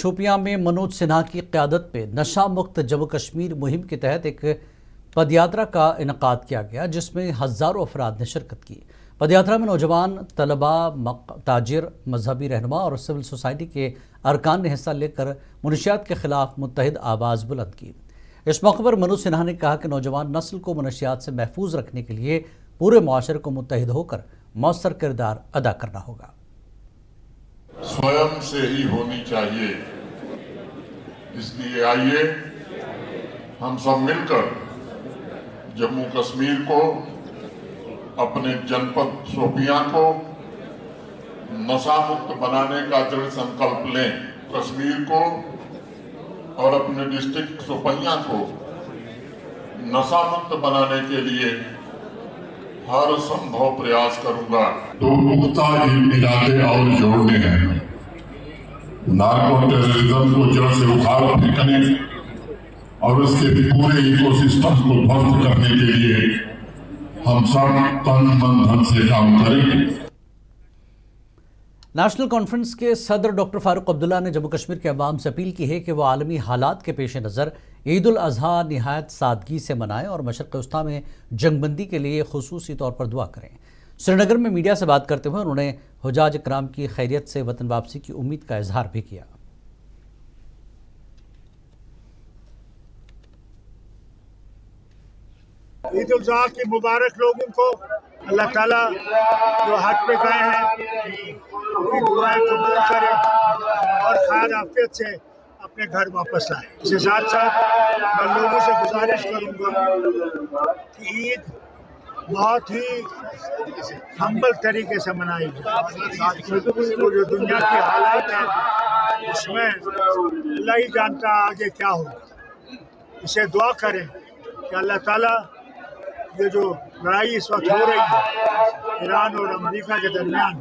शोपियां में मनोज सिन्हा की क़यादत में नशा मुक्त जम्मू कश्मीर मुहिम के तहत एक पदयात्रा का इनकाद किया गया, जिसमें हज़ारों अफराद ने शिरकत की। पदयात्रा में नौजवान, तलबा, ताजिर, मजहबी रहनुमा और सिविल सोसाइटी के अरकान ने हिस्सा लेकर मुनशियात के खिलाफ मुत्तहिद आवाज़ बुलंद की। इस मौके पर मनोज सिन्हा ने कहा कि नौजवान नस्ल को मुनशियात से महफूज रखने के लिए पूरे मुआशरे को मुत्तहिद होकर मौसर किरदार अदा करना होगा। स्वयं से ही होनी चाहिए। इसलिए आइए हम सब मिलकर जम्मू कश्मीर को, अपने जनपद शोपियां को नशा मुक्त बनाने का दृढ़ संकल्प लें। कश्मीर को और अपने डिस्ट्रिक्ट शोपियां को नशा मुक्त बनाने के लिए हर संभव प्रयास करूंगा। तो पुख्ता इरादे और जोड़ने हैं। नार्को टेररिज्म को जड़ से उखाड़ फेंकने और उसके पूरे इकोसिस्टम को ध्वस्त करने के लिए हम सब तन मन धन से काम करेंगे। नेशनल कॉन्फ्रेंस के सदर डॉक्टर फारूक अब्दुल्ला ने जम्मू कश्मीर के अवाम से अपील की है कि वो आलमी हालात के पेश नज़र ईद उल अजहा निहायत सादगी से मनाएं और मशरक़ वस्ता में जंगबंदी के लिए खुसूसी तौर पर दुआ करें। श्रीनगर में मीडिया से बात करते हुए उन्होंने हुजाज इकराम की खैरियत से वतन वापसी की उम्मीद का इजहार भी किया। ईद उल अजहा की मुबारक लोगों को अल्लाह ताला जो हज पे गए हैं उनकी दुआएं कबूल करे और खैर आफियत से अपने घर वापस लाए। इसके साथ साथ मैं लोगों से गुजारिश करूंगा कि ईद बहुत ही हम्बल तरीके से मनाई जाए। तो जो दुनिया की हालात है उसमें अल्लाह ही जानता आगे क्या होगा। इसे दुआ करें कि अल्लाह ताला ये जो लड़ाई इस वक्त हो रही है ईरान और अमेरिका के दरमियान,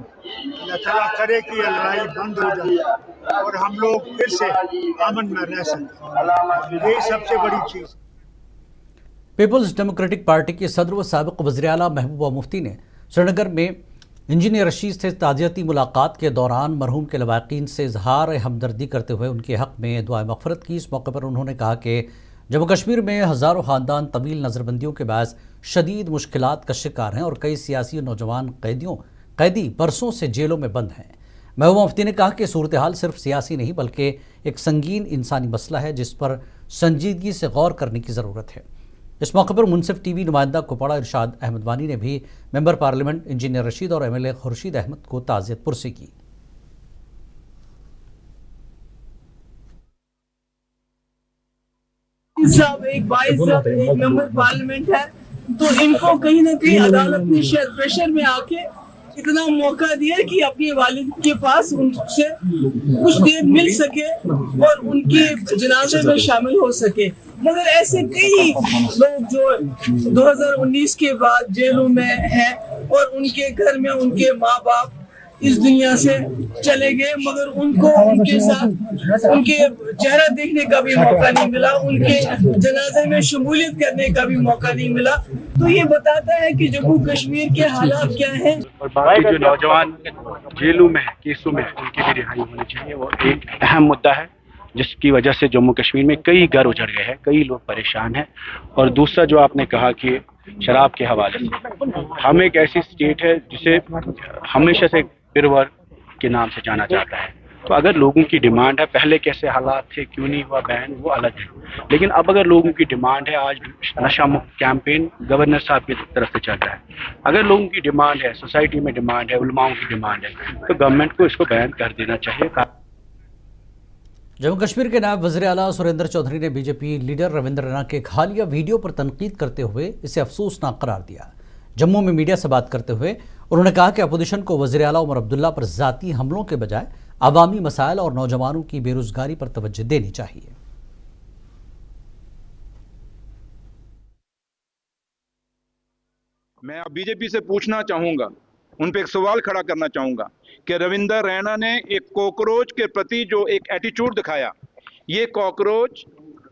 अल्लाह ताला करे कि ये लड़ाई बंद हो जाए और हम लोग फिर से अमन में रह सकें। यही सबसे बड़ी चीज़। पीपल्स डेमोक्रेटिक पार्टी के सदर व साबिक़ वज़ीर आला महबूबा मुफ्ती ने श्रीनगर में इंजीनियर रशीद से ताज़ियती मुलाकात के दौरान मरहूम के लवाकिन से इजहार हमदर्दी करते हुए उनके हक़ में दुआ मग़फ़िरत की। इस मौके पर उन्होंने कहा कि जम्मू कश्मीर में हज़ारों ख़ानदान तवील नज़रबंदियों के बायस शदीद मुश्किलात का शिकार हैं और कई सियासी और नौजवान कैदी बरसों से जेलों में बंद हैं। महबूबा मुफ्ती ने कहा कि सूरत हाल सिर्फ सियासी नहीं बल्कि एक संगीन इंसानी मसला है जिस पर संजीदगी से गौर करने की ज़रूरत है। इस मौके पर मुनसिफ टीवी नुमाइंदा कुपवाड़ा इरशाद अहमद वानी ने भी मेंबर पार्लियामेंट इंजीनियर रशीद और MLA खुर्शीद अहमद को ताज़ियत पुरसी की। साहब एक भाई साहब एक मेंबर पार्लियामेंट है, तो इनको कहीं ना कहीं अदालत ने शेयर प्रेशर में आके इतना मौका दिया कि अपने वालिद के पास उनसे कुछ देर मिल सके और उनके जनाजे में शामिल हो सके। मगर ऐसे कई लोग जो 2019 के बाद जेलों में हैं और उनके घर में उनके माँ बाप इस दुनिया से चले गए, मगर उनको उनके साथ उनके चेहरा देखने का भी मौका नहीं मिला, उनके जनाजे में शमूलियत करने का भी मौका नहीं मिला। तो ये बताता है कि जम्मू कश्मीर के हालात क्या हैं। और बाकी जो नौजवान जेलों में है, केसों में, उनकी भी रिहाई होनी चाहिए। वो एक अहम मुद्दा है जिसकी वजह से जम्मू कश्मीर में कई घर उजड़ गए हैं, कई लोग परेशान हैं। और दूसरा जो आपने कहा कि शराब के हवाले से, हम एक ऐसी स्टेट है जिसे हमेशा से पिरवर के नाम से जाना जाता है। तो अगर लोगों की डिमांड है, पहले कैसे हालात थे, क्यों नहीं हुआ बैन, वो अलग है। लेकिन अब अगर लोगों की डिमांड है, आज नशा मुक्त कैंपेन गवर्नर साहब की तरफ से चल रहा है, अगर लोगों की डिमांड है, सोसाइटी में डिमांड है, उलमाओं की डिमांड है, तो गवर्नमेंट को इसको बैन कर देना चाहिए। जम्मू कश्मीर के नायब वज़ीर आला सुरेंद्र चौधरी ने बीजेपी लीडर रविंद्र रैना के एक हालिया वीडियो पर तनकीद करते हुए इसे अफसोसनाक करार दिया। जम्मू में मीडिया से बात करते हुए उन्होंने कहा कि अपोजिशन को वज़ीर आला उमर अब्दुल्ला पर ज़ाती हमलों के बजाय अवामी मसाइल और नौजवानों की बेरोजगारी पर तवज्जो देनी चाहिए। मैं अब बीजेपी से पूछना चाहूंगा, उन पे एक सवाल खड़ा करना चाहूंगा कि रविंद्र रैना ने एक कॉकरोच के प्रति जो एक एटीट्यूड दिखाया, ये कॉकरोच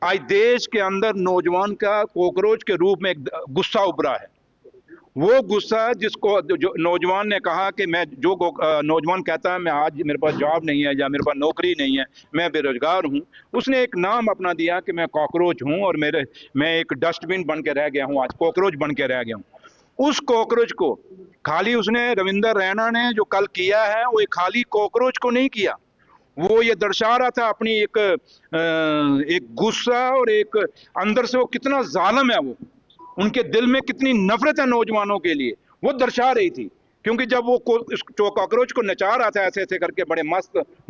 आज देश के अंदर नौजवान का कॉकरोच के रूप में एक गुस्सा उभरा है। वो गुस्सा जिसको जो नौजवान ने कहा कि मैं जो नौजवान कहता है मैं आज मेरे पास जॉब नहीं है या मेरे पास नौकरी नहीं है, मैं बेरोजगार हूँ, उसने एक नाम अपना दिया कि मैं कॉकरोच हूँ और मैं एक डस्टबिन बन के रह गया हूँ, आज कॉकरोच बन के रह गया हूँ। उस कॉकरोच को खाली उसने रविंदर रैना ने जो कल किया है वो खाली कॉकरोच को नहीं किया, वो ये दर्शा रहा था अपनी एक गुस्सा और एक अंदर से वो कितना जालिम है, वो उनके दिल में कितनी नफरत है नौजवानों के लिए, वो दर्शा रही थी। क्योंकि जब वो कॉकरोच को नचा रहा था ऐसे ऐसे करके बड़े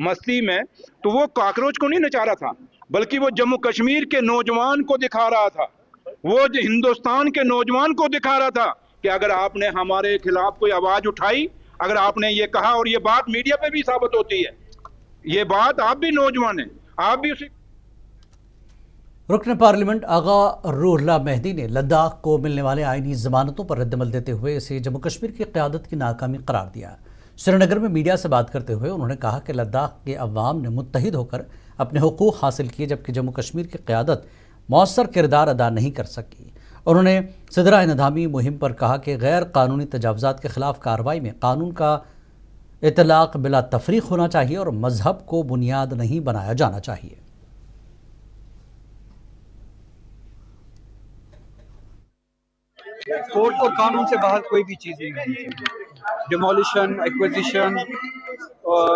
मस्ती में, तो वो कॉकरोच को नहीं नचा रहा था, बल्कि वो जम्मू कश्मीर के नौजवान को दिखा रहा था, वो हिंदुस्तान के नौजवान को दिखा रहा था कि अगर आपने हमारे खिलाफ कोई आवाज उठाई, अगर आपने ये कहा, और ये बात मीडिया पे भी साबित होती है, ये बात आप भी नौजवान हैं, आप भी उसी। रुकन पार्लियामेंट आगा रूहुल्लाह मेहदी ने लद्दाख को मिलने वाले आईनी जमानतों पर रद्दमल देते हुए इसे जम्मू कश्मीर की क़यादत की नाकामी करार दिया। श्रीनगर में मीडिया से बात करते हुए उन्होंने कहा कि लद्दाख के अवाम ने मुत्तहिद होकर अपने हुकूक हासिल किए, जबकि जम्मू कश्मीर की क़यादत मौसर किरदार अदा नहीं कर सकी। उन्होंने सिदरा इंतज़ामी मुहिम पर कहा कि गैर कानूनी तजावुज़ात के ख़िलाफ़ कार्रवाई में कानून का इतलाक़ बिला तफरीक होना चाहिए और मजहब को बुनियाद नहीं बनाया जाना चाहिए। कोर्ट और कानून से बाहर कोई भी चीज़ नहीं होनी चाहिए। डिमोलिशन, एक्विजिशन और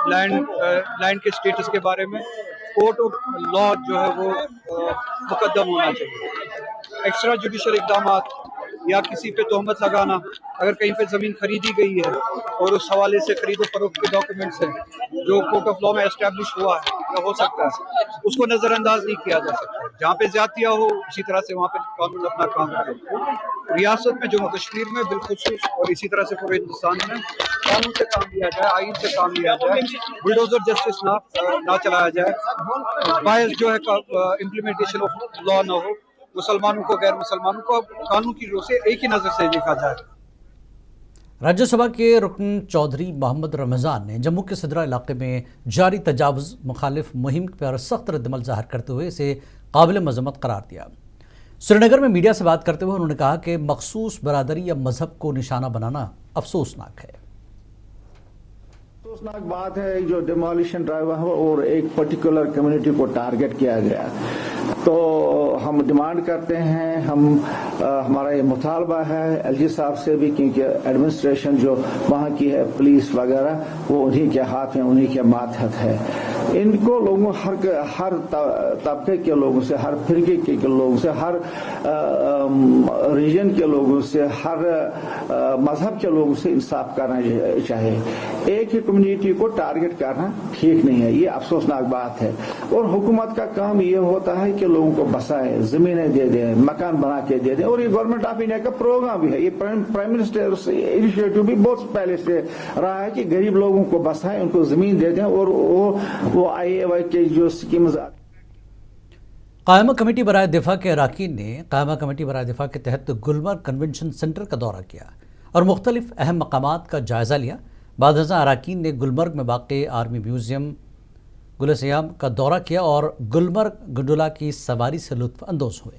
लैंड के स्टेटस के बारे में कोर्ट और लॉ जो है वो मुकद्दम होना चाहिए। एक्स्ट्रा जुडिशल इक़दाम या किसी पे तोहमत लगाना, अगर कहीं पे ज़मीन खरीदी गई है और उस हवाले से खरीदो फरोख्त के डॉक्यूमेंट्स हैं जो कोर्ट ऑफ लॉ में एस्टैब्लिश हुआ है या हो सकता है, उसको नज़रअंदाज नहीं किया जा सकता। जहाँ पे ज़्यादतियाँ हो इसी तरह से वहाँ पे कानून अपना काम करे। रियासत में जम्मू कश्मीर में बिलखुसूस और इसी तरह से पूरे हिंदुस्तान में कानून से काम लिया जाए, आइन से काम लिया जाए, बुलडोजर जस्टिस ना चलाया जाए, बायस जो है इम्प्लीमेंटेशन ऑफ लॉ ना हो, मुसलमानों को गैर मुसलमानों को कानून की रोह से एक ही नज़र से देखा जाए। राज्यसभा के रुकन चौधरी मोहम्मद रमज़ान ने जम्मू के सिदरा इलाके में जारी तजावुज़ मुखालिफ मुहिम पर सख्त रद्दमल ज़ाहिर करते हुए इसे काबिल मज़म्मत करार दिया। श्रीनगर में मीडिया से बात करते हुए उन्होंने कहा कि मखसूस बरादरी या मजहब को निशाना बनाना अफसोसनाक है। अफसोसनाक बात है जो डिमोलिशन ड्राइव है और एक पर्टिकुलर कम्युनिटी को टारगेट किया गया, तो हम डिमांड करते हैं, हमारा ये मुतालबा है एलजी साहब से भी, क्योंकि एडमिनिस्ट्रेशन जो वहाँ की है पुलिस वगैरह वो उन्हीं के हाथ में, उन्हीं के मातहत है। इनको लोगों हर तबके के लोगों से, हर फिरके के लोगों से, हर रीजन के लोगों से, हर मजहब के लोगों से इंसाफ करना चाहिए। एक ही कम्युनिटी को टारगेट करना ठीक नहीं है, ये अफसोसनाक बात है। और हुकूमत का काम ये होता है कि लोगों को बसाए, जमीनें दे दें, मकान बना के दे दें, और ये गवर्नमेंट ऑफ इंडिया का प्रोग्राम भी है, ये प्राइम मिनिस्टर इनिशिएटिव भी बहुत पहले से रहा है कि गरीब लोगों को बसाएं, उनको जमीन दे दें, और वो IAY के जो स्कीम्स कायमा कमेटी बराए दिफा के अरकान ने कायमा कमेटी बराए दिफा के तहत गुलमर्ग कन्वेंशन सेंटर का दौरा किया और मुख्तलिफ अहम मकामात का जायज़ा लिया। बाद अरकान ने गुलमर्ग में वाक़ आर्मी म्यूज़ियम गुलसियाम का दौरा किया और गुलमर्ग गंडोला की सवारी से लुत्फ़ अंदोज़ हुए।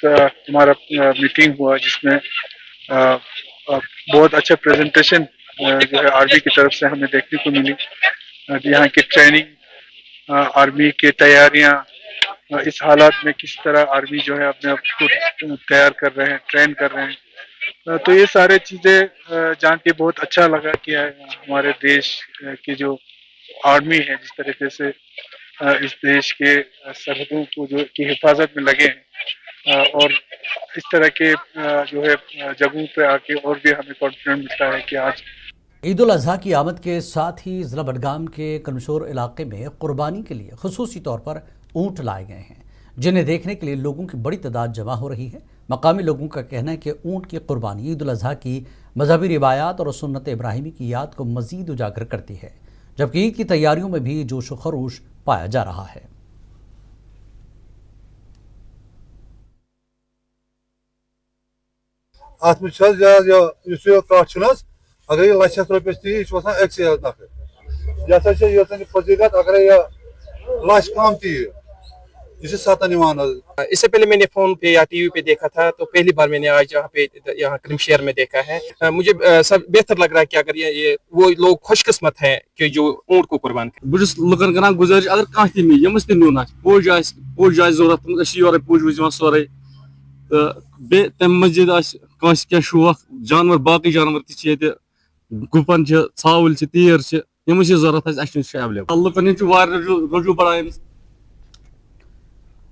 हमारा मीटिंग हुआ जिसमें बहुत अच्छा प्रेजेंटेशन जो है आर्मी की तरफ से हमें देखने को मिली। यहाँ की ट्रेनिंग, आर्मी की तैयारियां, इस हालात में किस तरह आर्मी जो है अपने आप को तैयार कर रहे हैं, ट्रेन कर रहे हैं, तो ये सारे चीज़ें जान के बहुत अच्छा लगा कि हमारे देश की जो आर्मी है जिस तरीके से इस देश के सरहदों को जो की हिफाजत में लगे हैं, और इस तरह के जो है जगहों पे आके और भी हमें कॉन्फिडेंस मिलता है कि आज ईद उल अज़हा की आमद के साथ ही ज़िला बडगाम के कमशोर इलाके में कुर्बानी के लिए खुसूसी तौर पर ऊँट लाए गए हैं, जिन्हें देखने के लिए लोगों की बड़ी तादाद जमा हो रही है। मकामी लोगों का कहना है कि ऊँट की कुर्बानी ईद उल अज़हा की मजहबी रिवायात और सुन्नत इब्राहिमी की याद को मज़ीद उजागर करती है, जबकि ईद की तैयारियों में भी जोश व खरोश पाया जा रहा है। अगर ये लक्षस रुपये ती यह अक्सर नफर यह फजीलत अगर यह लच कम ती इसे सातन ईमान। इससे पहले मैंने फोन पे या टीवी पे देखा था, तो पहली बार मैंने आज यहाँ क्रिम शेयर में देखा है। मुझे सब बेहतर लग रहा है कि अगर ये वो लोग खुशकिस्मत हैं कि जो ऊंट को कुर्बान कर। बहुत लुकन कर गुजारिश अगर कह तमिस नुन पोज जरूरत पोज वज सोरे तो तम मजिद क्या शौक जानवर बाकी जानवर त गुपन छावल तीर यम जरूरत एवेलेबल लुकन रजू बढ़ान।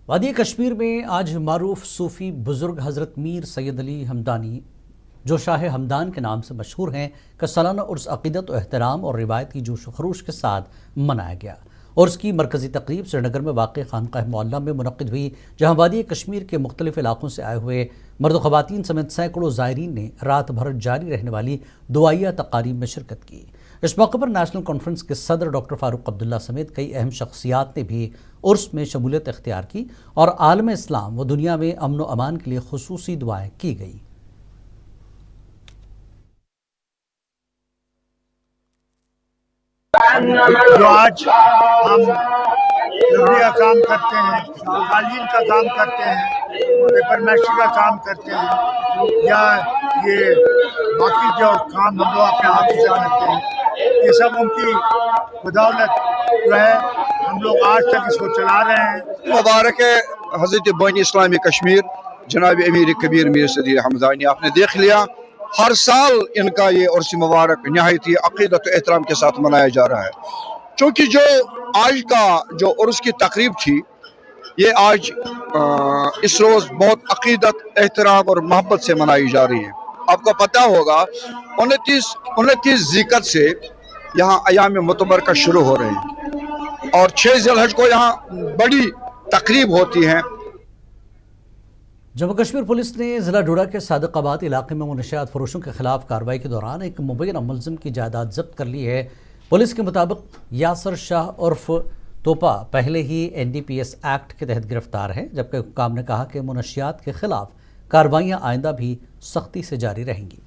वादी कश्मीर में आज मारूफ सूफ़ी बुज़ुर्ग हज़रत मीर सैयद अली हमदानी, जो शाह हमदान के नाम से मशहूर हैं, का सालाना उर्स अक़ीदत और एहतराम और रिवायती जोश व खरूश के साथ मनाया गया। उर्स की मरकज़ी तक़रीब श्रीनगर में वाक़ खानक़ाह मौला में मुनक़्क़िद हुई, जहाँ वादी कश्मीर के मुख्तलिफ़ इलाक़ों से आए हुए मर्द व ख़वातीन समेत सैकड़ों ज़ायरीन ने रात भर जारी रहने वाली दुआइया तक़ारीब में शिरकत की। इस मौके पर नेशनल कॉन्फ्रेंस के सदर डॉक्टर फ़ारूक अब्दुल्ला समेत कई अहम शख्सियात ने भी उर्स में शमूलियत इख्तियार की और आलम इस्लाम व दुनिया में अमन व अमान के लिए खुसूसी दुआएं की गई। जो आज हम लकड़ी का काम करते हैं, कालीन का काम करते हैं, पेपर मैशी का काम करते हैं, या ये बाकी जो काम हम लोग अपने हाथ से करते हैं, ये सब उनकी बदौलत जो है हम लोग आज तक इसको चला रहे हैं। मुबारक है हज़रत बानी इस्लामी कश्मीर जनाब अमीर कबीर मीर सैयद अली हमदानी। आपने देख लिया हर साल इनका ये उर्स मुबारक नहायत ही अक़ीदत और एहतराम के साथ मनाया जा रहा है, क्योंकि जो आज का जो उर्स की तकरीब थी ये आज इस रोज़ बहुत अक़ीदत एहतराम और मोहब्बत से मनाई जा रही है। आपको पता होगा 29 ज़िक़त से यहाँ अयाम मुतबरका शुरू हो रहे हैं और 6 ज़िलहज को यहाँ बड़ी तकरीब होती है। जम्मू कश्मीर पुलिस ने ज़िला डोडा के सादिक़ाबाद इलाके में मुनशियात फरोशों के खिलाफ कार्रवाई के दौरान एक मुबैना मुलज़िम की जायदाद जब्त कर ली है। पुलिस के मुताबिक यासर शाह उर्फ तोपा पहले ही NDPS एक्ट के तहत गिरफ्तार है, जबकि हुक्काम ने कहा कि मुनशियात के खिलाफ कार्रवाइयाँ आइंदा भी सख्ती से जारी रहेंगी।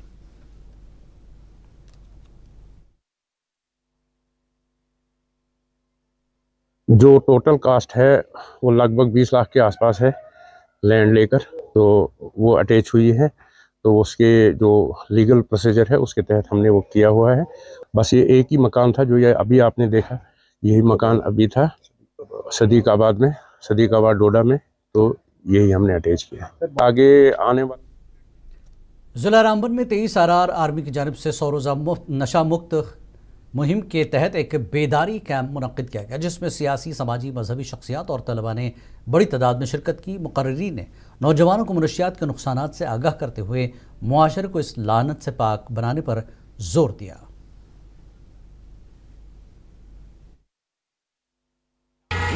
जो टोटल कास्ट है वो लगभग 20 लाख के आसपास है लैंड लेकर, तो वो अटैच हुई है, तो उसके जो लीगल प्रोसीजर है उसके तहत हमने वो किया हुआ है। बस ये एक ही मकान था जो ये अभी आपने देखा, यही मकान अभी था सदीकाबाद में, सदीकाबाद डोडा में, तो यही हमने अटैच किया। आगे आने वाले ज़िला रामबन में 23 RR आर्मी की जानिब से 100 रोज़ा नशा मुक्त मुहिम के तहत एक बेदारी कैंप मुनक़्क़िद किया गया, जिसमें सियासी, समाजी, मजहबी शख्सियात और तलबा ने बड़ी तादाद में शिरकत की। मुक़र्रिरीन ने नौजवानों को मनशियात के नुकसानात से आगाह करते हुए मुआशरे को इस लानत से पाक बनाने पर जोर दिया।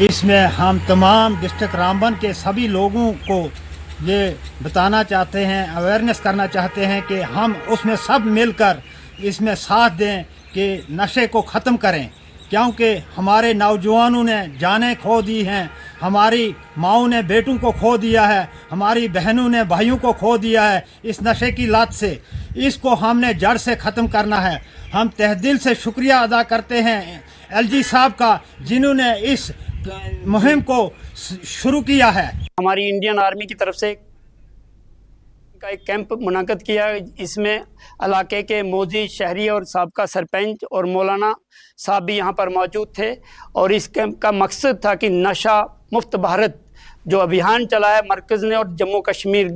इसमें हम तमाम डिस्ट्रिक्ट रामबन के सभी लोगों को ये बताना चाहते हैं, अवेयरनेस करना चाहते हैं कि हम उसमें सब मिलकर इसमें साथ दें कि नशे को ख़त्म करें, क्योंकि हमारे नौजवानों ने जानें खो दी हैं, हमारी माओं ने बेटों को खो दिया है, हमारी बहनों ने भाइयों को खो दिया है इस नशे की लत से। इसको हमने जड़ से ख़त्म करना है। हम तहे दिल से शुक्रिया अदा करते हैं LG साहब का, जिन्होंने इस मुहिम को शुरू किया है। हमारी इंडियन आर्मी की तरफ से का एक कैंप मुनाकिद किया, इसमें इलाके के मौजी शहरी और साबका सरपंच और मौलाना साहब भी यहाँ पर मौजूद थे, और इस कैंप का मकसद था कि नशा मुफ्त भारत जो अभियान चलाया मरकज़ ने और जम्मू कश्मीर।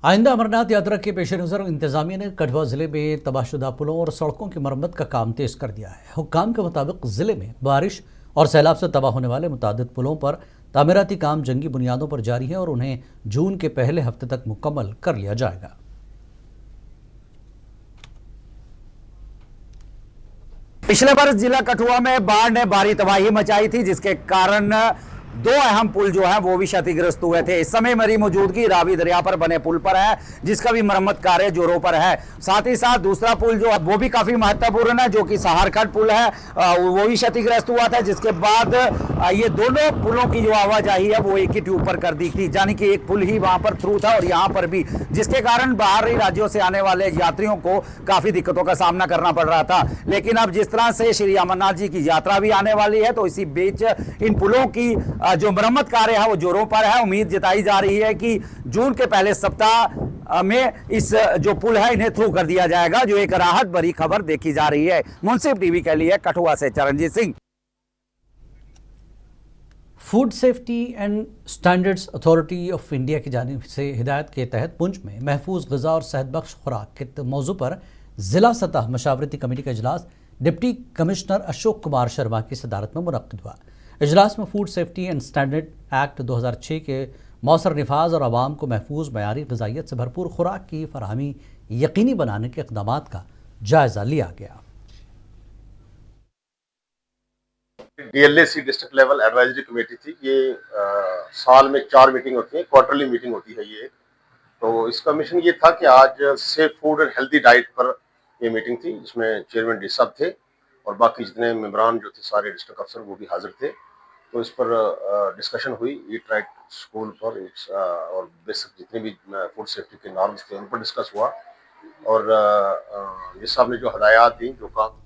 आइंदा अमरनाथ यात्रा के पेश नज़र इंतज़ामिया ने कठुआ ज़िले में तबाहशुदा पुलों और सड़कों की मरम्मत का काम तेज़ कर दिया है। हुक्काम के मुताबिक ज़िले में बारिश और सैलाब से तबाह होने वाले मुतादिद पुलों पर तामीराती काम जंगी बुनियादों पर जारी है और उन्हें जून के पहले हफ्ते तक मुकम्मल कर लिया जाएगा। पिछले वर्ष जिला कठुआ में बाढ़ ने भारी तबाही मचाई थी, जिसके कारण 2 अहम पुल जो है वो भी क्षतिग्रस्त हुए थे। इस समय मेरी मौजूदगी रावी दरिया पर बने पुल पर है, जिसका भी मरम्मत कार्य जोरों पर है। साथ ही साथ दूसरा पुल जो है वो भी काफी महत्वपूर्ण है, जो कि सहारखट पुल है, वो भी क्षतिग्रस्त हुआ था, जिसके बाद ये दोनों पुलों की जो आवाजाही है वो एक ही ट्यूब पर कर दी थी, यानी कि एक पुल ही वहां पर थ्रू था और यहाँ पर भी, जिसके कारण बाहरी राज्यों से आने वाले यात्रियों को काफी दिक्कतों का सामना करना पड़ रहा था। लेकिन अब जिस तरह से श्री अमरनाथ जी की यात्रा भी आने वाली है, तो इसी बीच इन पुलों की जो मरम्मत कार्य है वो जोरों पर है। उम्मीद जताई जा रही है कि जून के पहले सप्ताह में इस जो पुल है इन्हें थ्रू कर दिया जाएगा, जो एक राहत भरी खबर देखी जा रही है। मुंसिफ टीवी के लिए कठुआ से Charanjit Singh. Food safety and standards authority of India की जानिब से हिदायत के तहत पुंछ में महफूज ग़िज़ा और सेहत बख्श खुराक के मौजू पर ज़िला सतह मशावरती कमेटी का इजलास डिप्टी कमिश्नर अशोक कुमार शर्मा की सदारत में मुनक़्क़िद हुआ। इजलास में food safety and standard act 2006 के मौसर नफाज और आवाम को महफूज मयारी ग़िज़ाइयत से भरपूर खुराक की फराहमी यकीनी बनाने के इक़दामात का जायज़ा लिया गया। DLAC district level advisory committee थी। ये साल में 4 मीटिंग होती है, क्वार्टरली मीटिंग होती है ये। तो इसका मिशन ये था कि आज safe food and healthy diet पर ये मीटिंग थी, जिसमें चेयरमैन डी साहब थे और बाकी जितने मेंबरान जो थे सारे डिस्ट्रिक्ट अफसर वो भी हाजिर थे। तो इस पर डिस्कशन हुई ईट राइट स्कूल पर और बेसिक जितने भी फूड सेफ्टी के नॉर्म्स थे उन पर डिस्कस हुआ। और डी साहब ने जो हदायत दी, जो काम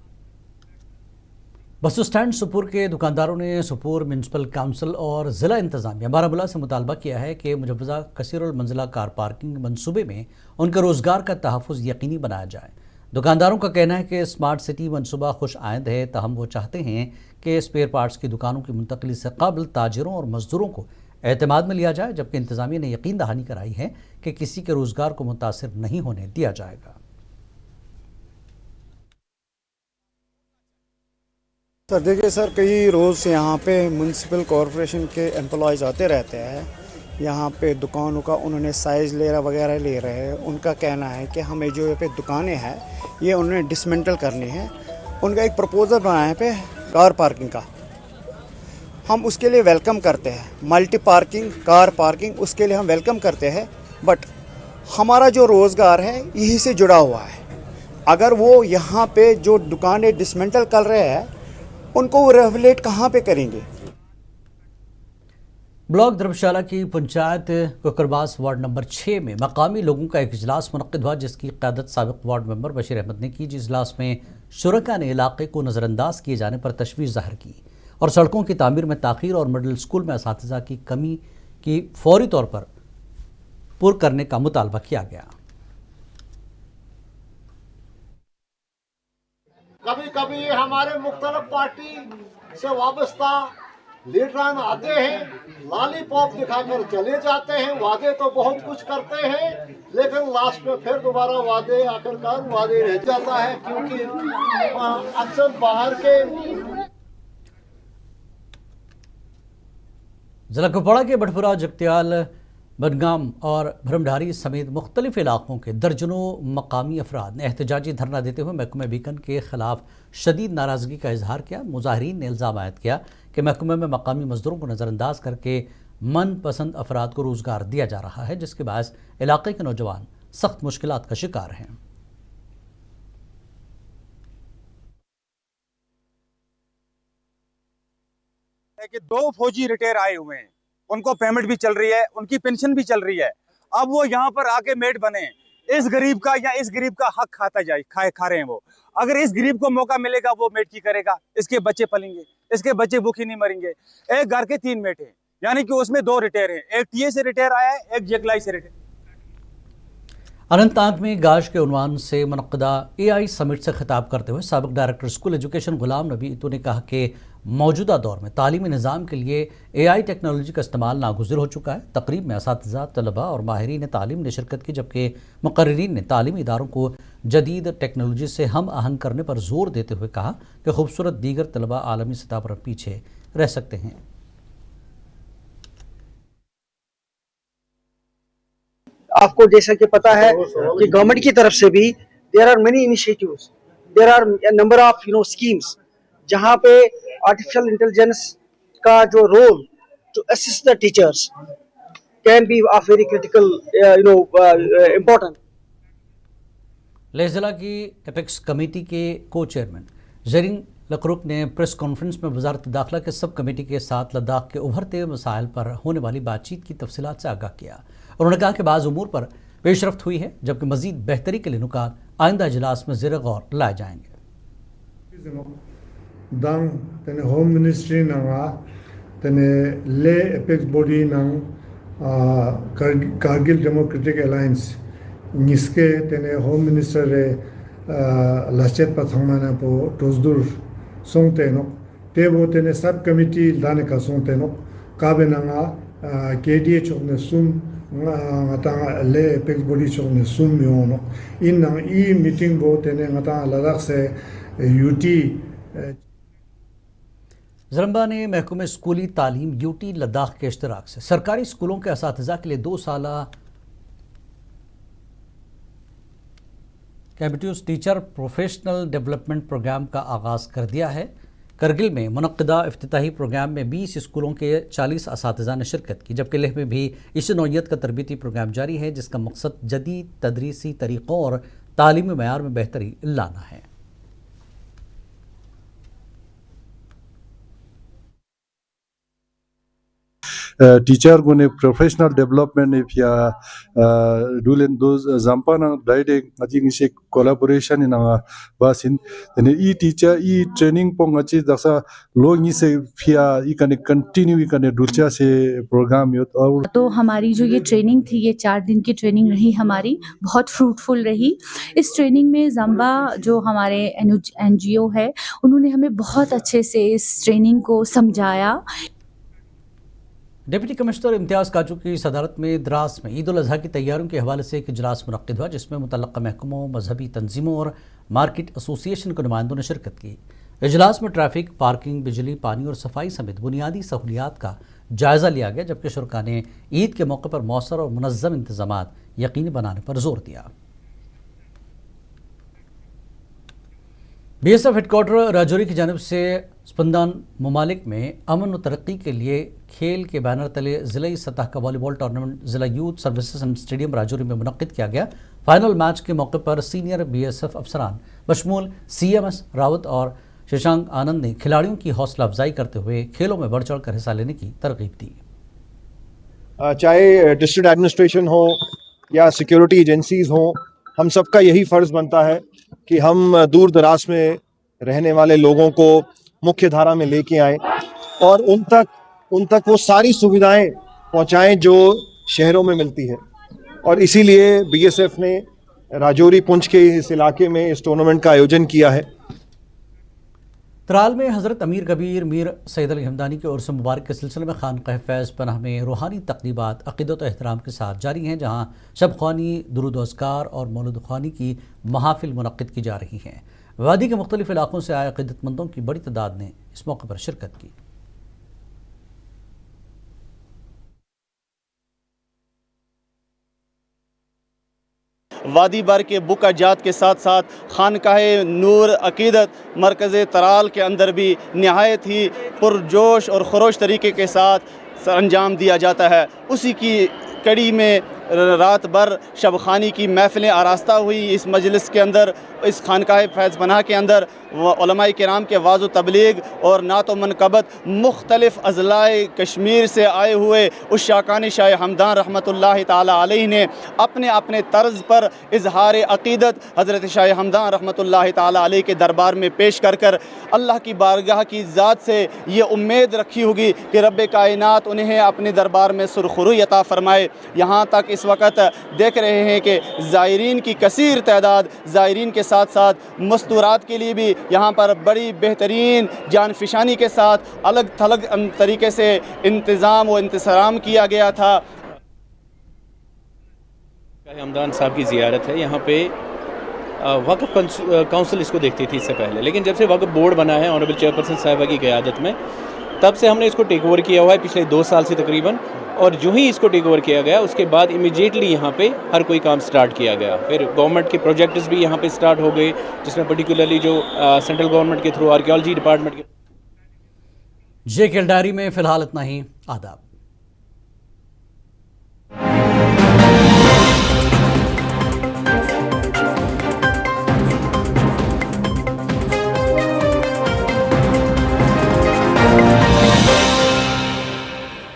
बस स्टैंड सुपुर के दुकानदारों ने सुपुर म्यूनसिपल काउंसिल और ज़िला इंतज़ामिया बारामूला से मुतालबा किया है कि मुजव्वज़ा कसीरुल मंजिला कार पार्किंग मनसूबे में उनके रोज़गार का तहफ़्फ़ुज़ यकीनी बनाया जाए। दुकानदारों का कहना है कि स्मार्ट सिटी मनसूबा खुश आइंद है, तहम वो चाहते हैं कि स्पेयर पार्ट्स की दुकानों की मुंतकली से काबिल ताजिरों और मजदूरों को एतमाद में लिया जाए, जबकि इंतज़ामिया ने यकीन दहानी कराई है कि किसी के रोज़गार को मुतासिर नहीं होने दिया जाएगा। सर देखिए सर, कई रोज़ यहाँ पे म्यूनसिपल कॉरपोरेशन के एम्प्लॉयज़ आते रहते हैं यहाँ पे दुकानों का, उन्होंने साइज़ वगैरह ले रहे हैं। उनका कहना है कि हमें जो यहाँ पे दुकानें हैं ये उन्होंने डिसमेंटल करनी है। उनका एक प्रपोज़ल बनाया है पे कार पार्किंग का, हम उसके लिए वेलकम करते हैं। मल्टी पार्किंग, कार पार्किंग, उसके लिए हम वेलकम करते हैं। बट हमारा जो रोज़गार है यही से जुड़ा हुआ है। अगर वो यहाँ पे जो दुकानें डिसमेंटल कर रहे हैं उनको वो रेगुलेट कहाँ पे करेंगे। ब्लॉक धर्मशाला की पंचायत कुकरबास वार्ड नंबर 6 में मकामी लोगों का एक इजलास मुनक़्क़िद हुआ, जिसकी क़यादत साबिक़ वार्ड मेंबर बशीर अहमद ने की। जिस इजलास में शुरका ने इलाके को नज़रअंदाज किए जाने पर तशवीश ज़ाहिर की और सड़कों की तामीर में ताख़ीर और मिडिल स्कूल में असातिज़ा की कमी की फौरी तौर पर पुर करने का मुतालबा किया गया। कभी कभी हमारे मुख्तलिफ पार्टी से वाबस्ता लीडरान आते हैं, लॉलीपॉप दिखाकर चले जाते हैं। वादे तो बहुत कुछ करते हैं लेकिन लास्ट में फिर दोबारा वादे आखिरकार वादे रह जाता है, क्योंकि अक्सर बाहर के। जिला कुपवाड़ा के बटपुरा, जगत्याल, बनगाम और भरमढारी समेत मुख्तलिफ इलाकों के दर्जनों मकामी अफराद ने एहतजाजी धरना देते हुए महकमे बीकन के खिलाफ शदीद नाराज़गी का इजहार किया। मुजाहिरीन ने इल्ज़ाम आयद किया कि महकमे में मकामी मजदूरों को नज़रअंदाज करके मनपसंद अफराद को रोज़गार दिया जा रहा है, जिसके बायस इलाके के नौजवान सख्त मुश्किलात का शिकार हैं। कि 2 फौजी रिटायर आए हुए हैं, उनको पेमेंट भी चल रही है, उनकी पेंशन भी चल रही है। अब वो यहाँ पर आके मेट बने, इस गरीब का या इस गरीब का हक खा रहे हैं वो। अगर इस गरीब को मौका मिलेगा वो मेट की करेगा, इसके बच्चे पलेंगे, इसके बच्चे भूखे नहीं मरेंगे। एक घर के 3 मेट हैं, यानी कि उसमें 2 रिटायर हैं, एक टीए से रिटायर आया है, एक जगलाई से रिटायर। अनंतनाग में गाश के उन्वान से मुनक़्क़िदा AI समिट से खिताब करते हुए साबिक़ director school education Ghulam Nabi इतू ने कहा कि मौजूदा दौर में तालीमी निज़ाम के लिए AI टेक्नोलॉजी का इस्तेमाल नागुज़िर हो चुका है। तकरीब में असातिज़ा, तलबा और माहिरीन तालीम ने शिरकत की, जबकि मुक़र्रिरीन ने तालीमी इदारों को जदीद टेक्नोलॉजी से हम आहंग करने पर जोर देते हुए कहा कि खूबसूरत दीगर तलबा आलमी सतह पर पीछे रह सकते हैं। आपको जैसा कि पता है कि गवर्नमेंट की तरफ से भी there are many initiatives, there are number of schemes जहां पे आर्टिफिशियल इंटेलिजेंस का जो role to assist the teachers can be of very critical important. Leh जिला की एपेक्स कमेटी के को चेयरमैन जरीन लकरुक ने प्रेस कॉन्फ्रेंस में वजारत दाखिला के सब कमेटी के साथ लद्दाख के उभरते मसाइल पर होने वाली बातचीत की तफसीलात से आगाह किया। उन्होंने कहा कि बाज़ उमूर पर पेशरफ्त हुई है, जबकि मज़ीद बेहतरी के लिए नुकात आइंदा इजलास में ज़ेर गौर लाए जाएंगे। दंग होम मिनिस्ट्री नंगा तेने ले apex body now Kargil democratic alliance निस्के तेने होम मिनिस्टर रे लाचेत पाथंगना पो टोजदुर सोंगते नो तेबो तेने सब कमिटी दाने का सोंगते no काबेनांगा KDA चोकने sum ngata le apex body chokne sum yono in nang e meeting bo tene ngata ladakh se UT ज़रंबा ने महकमे स्कूली तालीम यूटी लद्दाख के इश्तराक से सरकारी स्कूलों के असातिज़ा के लिए 2 साला कैबिट्यूस टीचर प्रोफेशनल डेवलपमेंट प्रोग्राम का आगाज़ कर दिया है। करगिल में मुनक्किदा इफ्तिताही प्रोग्राम में 20 स्कूलों के 40 असातिज़ा ने शिरकत की, जबकि लेह में भी इस नौइयत का तरबीती प्रोग्राम जारी है, जिसका मकसद जदीद तदरीसी तरीक़ों और तालीमी मयार में बेहतरी लाना है। टीचर गुने प्रोफेशनल डेवलपमेंट इफिया डुलेन दोज जाम्पाना डाइडे अजिंग से कोलैबोरेशन इन बासिन तने ई टीचर ई ट्रेनिंग पोंग अच्छी दसा लोग इसे फिया ई कने कंटिन्यू ई कने दुर्चा से प्रोग्राम यो और तो हमारी जो ये ट्रेनिंग थी, ये 4 दिन की ट्रेनिंग रही हमारी, बहुत फ्रूटफुल रही। इस ट्रेनिंग में ज़म्बा जो हमारे NGO है, उन्होंने हमें बहुत अच्छे से इस ट्रेनिंग को समझाया। डिप्टी कमिश्नर इम्तियाज़ काजू की सदारत में द्रास में ईद उल अज़हा की तैयारियों के हवाले से एक इजलास मुनक्किद हुआ, जिसमें मुतल्लक़ा महकमों, मजहबी तंजीमों और मार्केट एसोसिएशन के नुमाइंदों ने शिरकत की। इजलास में ट्रैफिक, पार्किंग, बिजली, पानी और सफाई समेत बुनियादी सहूलियात का जायज़ा लिया गया, जबकि शुरका ने ईद के मौके पर मौसर और मुनज़्ज़म इंतज़ामात यकीनी बनाने पर जोर दिया। BSF हेडक्वार्टर राजौरी की जानिब से स्पंदन ममालिक में अमन व तरक्की के लिए खेल के बैनर तले ज़िलाई सतह का वॉलीबॉल टूर्नामेंट ज़िला youth services and stadium Rajouri में मुनक्किद किया गया। फाइनल मैच के मौके पर सीनियर BSF अफसरान बशमूल CMS रावत और शशांक आनंद ने खिलाड़ियों की हौसला अफजाई करते हुए खेलों में बढ़ चढ़ कर हिस्सा लेने की तरगीब दी। चाहे डिस्ट्रिक्ट एडमिनिस्ट्रेशन हो या सिक्योरिटी एजेंसीज हो, हम सबका यही फ़र्ज़ बनता है कि हम दूर दराज में रहने वाले लोगों को मुख्य धारा में लेके आएँ और उन तक वो सारी सुविधाएं पहुंचाएं जो शहरों में मिलती है। और इसीलिए BSF ने राजौरी पुंछ के इस इलाके में इस टूर्नामेंट का आयोजन किया है। त्राल में हज़रत अमीर कबीर मीर सैयद अली हमदानी के उर्स मुबारक के सिलसिले में खानकाह फैज़ पनाह में रूहानी तक़रीबात अक़ीदत व एहतराम के साथ जारी हैं, जहाँ शब ख़्वानी, दुरूद व अस्कार और मौलूद ख़्वानी की महाफिल मुनक़्क़िद की जा रही हैं। वादी के मुख्तलिफ़ इलाक़ों से आए अक़ीदतमंदों की बड़ी तादाद ने इस मौके पर शिरकत की। वादी भर के बुक अजात के साथ साथ खानकाह नूर अक़ीदत मरकज़ तराल के अंदर भी नहायत ही पुरजोश और खरोश तरीके के साथ अंजाम दिया जाता है। उसी की कड़ी में रात भर शब खानी की महफ़िलें आरास्ता हुई। इस मजलिस के अंदर, इस खानकाह फैज़ पनाह के अंदर उलमाए किराम के वाज़ तबलीग और नात व मनक़बत मुख्तलिफ़ अज़लाए कश्मीर से आए हुए उस शाकानी शाह हमदान रहमतुल्लाहि ताला अलैहि ने अपने अपने तर्ज़ पर इजहार अक़ीदत हज़रत शाह हमदान रहमतुल्लाहि ताला अलैहि के दरबार में पेश कर कर अल्लाह की बारगाह की ज़ात से ये उम्मीद रखी होगी कि रब्बे कायनात उन्हें अपने दरबार में सुरखुरुई अता फ़रमाए। यहाँ तक इस वक्त देख रहे हैं कि ज़ायरीन की कसीर तादाद, ज़ायरीन के साथ साथ मस्तूरात के लिए भी यहाँ पर बड़ी बेहतरीन जानफिशानी के साथ अलग थलग तरीके से इंतज़ाम व इंतज़ाम किया गया था। हमदान साहब की ज़ियारत है यहाँ पे। वक़्फ़ काउंसिल इसको देखती थी इससे पहले, लेकिन जब से वक़्फ़ बोर्ड बना है ऑनरेबल चेयरपर्सन साहिबा की क़यादत में, तब से हमने इसको टेक ओवर किया हुआ है पिछले 2 साल से तकरीबन। और जो ही इसको टेक ओवर किया गया उसके बाद इमीडिएटली यहाँ पे हर कोई काम स्टार्ट किया गया। फिर गवर्नमेंट के प्रोजेक्ट्स भी यहाँ पे स्टार्ट हो गए, जिसमें पर्टिकुलरली जो सेंट्रल गवर्नमेंट के थ्रू आर्कियोलॉजी डिपार्टमेंट के। JKL डायरी में फ़िलहाल इतना ही। आदाब।